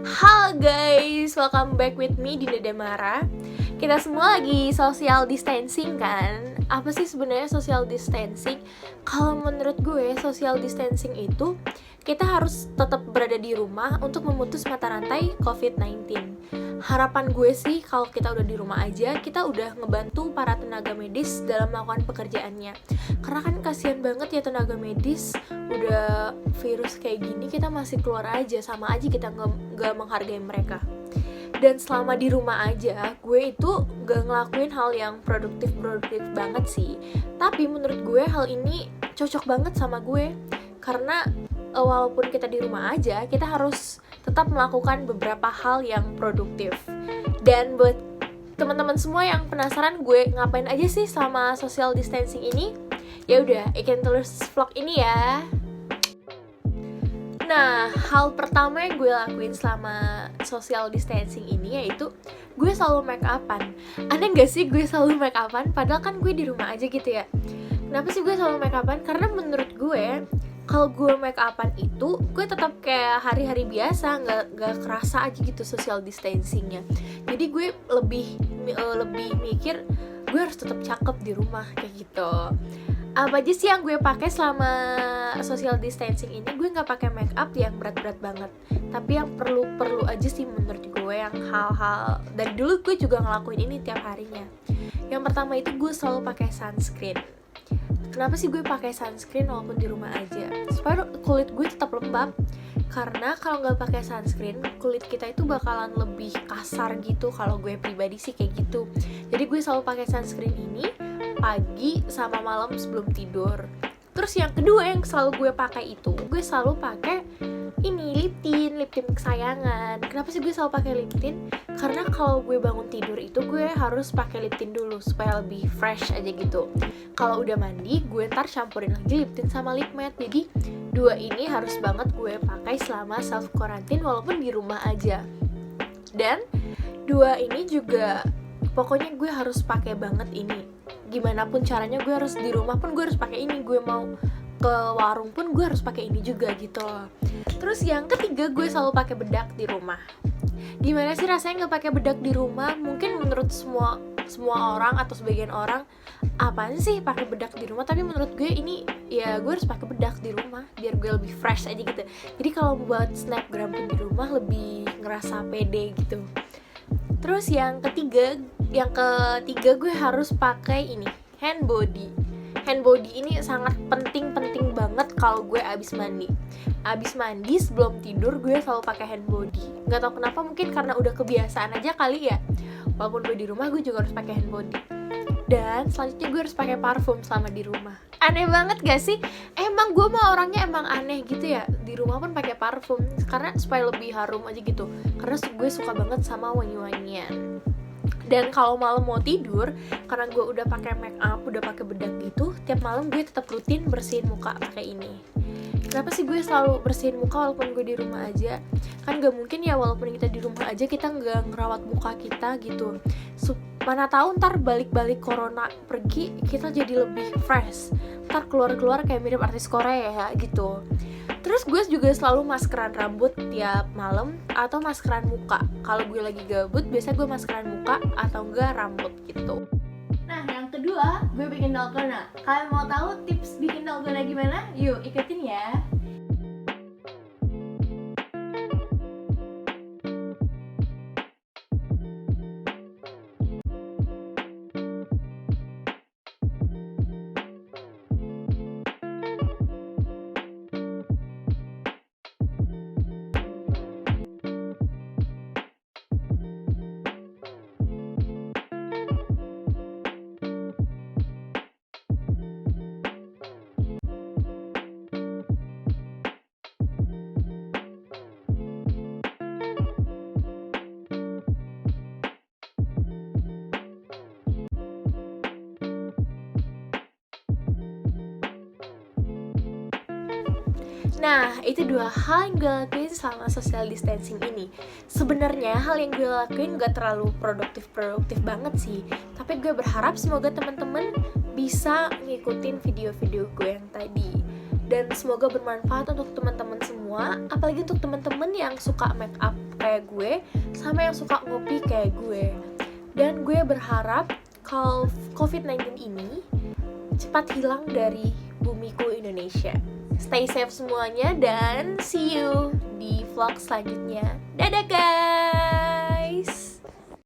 Halo guys, welcome back with me Dinda Damara. Kita semua lagi social distancing kan? Apa sih sebenarnya social distancing? Kalau menurut gue, social distancing itu kita harus tetap berada di rumah untuk memutus mata rantai COVID-19. Harapan gue sih kalau kita udah di rumah aja, kita udah ngebantu para tenaga medis dalam melakukan pekerjaannya. Karena kan kasihan banget ya tenaga medis, udah virus kayak gini kita masih keluar aja, sama aja kita nggak menghargai mereka. Dan selama di rumah aja, gue itu gak ngelakuin hal yang produktif banget sih. Tapi menurut gue hal ini cocok banget sama gue. Karena walaupun kita di rumah aja, kita harus tetap melakukan beberapa hal yang produktif. Dan buat teman-teman semua yang penasaran gue ngapain aja sih selama social distancing ini, ya udah ikutin terus vlog ini ya. Nah, hal pertama yang gue lakuin selama social distancing ini yaitu gue selalu make upan. Aneh gak sih gue selalu make upan? Padahal kan gue di rumah aja gitu ya. Kenapa sih gue selalu make upan? Karena menurut gue, kalau gue make upan itu, gue tetap kayak hari-hari biasa, gak kerasa aja gitu social distancingnya. Jadi gue lebih mikir gue harus tetap cakep di rumah kayak gitu. Apa aja sih yang gue pakai selama social distancing ini? Gue nggak pakai make up yang berat-berat banget, tapi yang perlu aja sih menurut gue, yang hal-hal dari dulu gue juga ngelakuin ini tiap harinya. Yang pertama itu gue selalu pakai sunscreen. Kenapa sih gue pakai sunscreen walaupun di rumah aja? Supaya kulit gue tetap lembab. Karena kalau nggak pakai sunscreen, kulit kita itu bakalan lebih kasar gitu. Kalau gue pribadi sih kayak gitu. Jadi gue selalu pakai sunscreen ini pagi sama malam sebelum tidur. Terus yang kedua yang selalu gue pakai itu, gue selalu pakai ini lip tint kesayangan. Kenapa sih gue selalu pakai lip tint? Karena kalau gue bangun tidur itu gue harus pakai lip tint dulu supaya lebih fresh aja gitu. Kalau udah mandi, gue ntar campurin lagi lip tint sama lip matte. Jadi dua ini harus banget gue pakai selama self quarantine walaupun di rumah aja. Dan dua ini juga pokoknya gue harus pakai banget ini. Gimana pun caranya gue harus di rumah pun gue harus pakai ini. Gue mau ke warung pun gue harus pakai ini juga gitu loh. Terus yang ketiga, gue selalu pakai bedak di rumah. Gimana sih rasanya nggak pakai bedak di rumah? Mungkin menurut semua orang atau sebagian orang, apaan sih pakai bedak di rumah? Tapi menurut gue ini ya gue harus pakai bedak di rumah biar gue lebih fresh aja gitu. Jadi kalau buat snapgram pun di rumah lebih ngerasa pede gitu. Terus yang ketiga gue harus pakai ini, hand body. Hand body ini sangat penting banget kalau gue abis mandi sebelum tidur gue selalu pakai hand body. Nggak tahu kenapa, mungkin karena udah kebiasaan aja kali ya. Walaupun gue di rumah gue juga harus pakai hand body. Dan selanjutnya gue harus pakai parfum selama di rumah. Aneh banget gak sih? Emang gue mah orangnya emang aneh gitu ya. Di rumah pun pakai parfum karena supaya lebih harum aja gitu. Karena gue suka banget sama wangi-wangian. Dan kalau malam mau tidur, karena gue udah pakai make up, udah pakai bedak gitu, tiap malam gue tetap rutin bersihin muka pakai ini. Kenapa sih gue selalu bersihin muka walaupun gue di rumah aja? Kan gak mungkin ya walaupun kita di rumah aja kita gak ngerawat muka kita gitu. Mana tahu ntar balik corona pergi kita jadi lebih fresh. Ntar keluar kayak mirip artis Korea ya gitu. Terus gue juga selalu maskeran rambut tiap malam atau maskeran muka. Kalau gue lagi gabut biasa gue maskeran muka atau enggak rambut gitu. Nah, yang kedua, gue bikin dalgona. Kalian mau tahu tips bikin dalgona gimana? Yuk, ikutin ya. Nah, itu dua hal yang gue lakuin selama social distancing ini. Sebenarnya hal yang gue lakuin gak terlalu produktif banget sih. Tapi gue berharap semoga teman-teman bisa ngikutin video-video gue yang tadi. dan semoga bermanfaat untuk teman-teman semua, apalagi untuk teman-teman yang suka make up kayak gue sama yang suka ngopi kayak gue. Dan gue berharap kalau COVID-19 ini cepat hilang dari bumiku Indonesia. Stay safe semuanya dan see you di vlog selanjutnya. Dadah guys!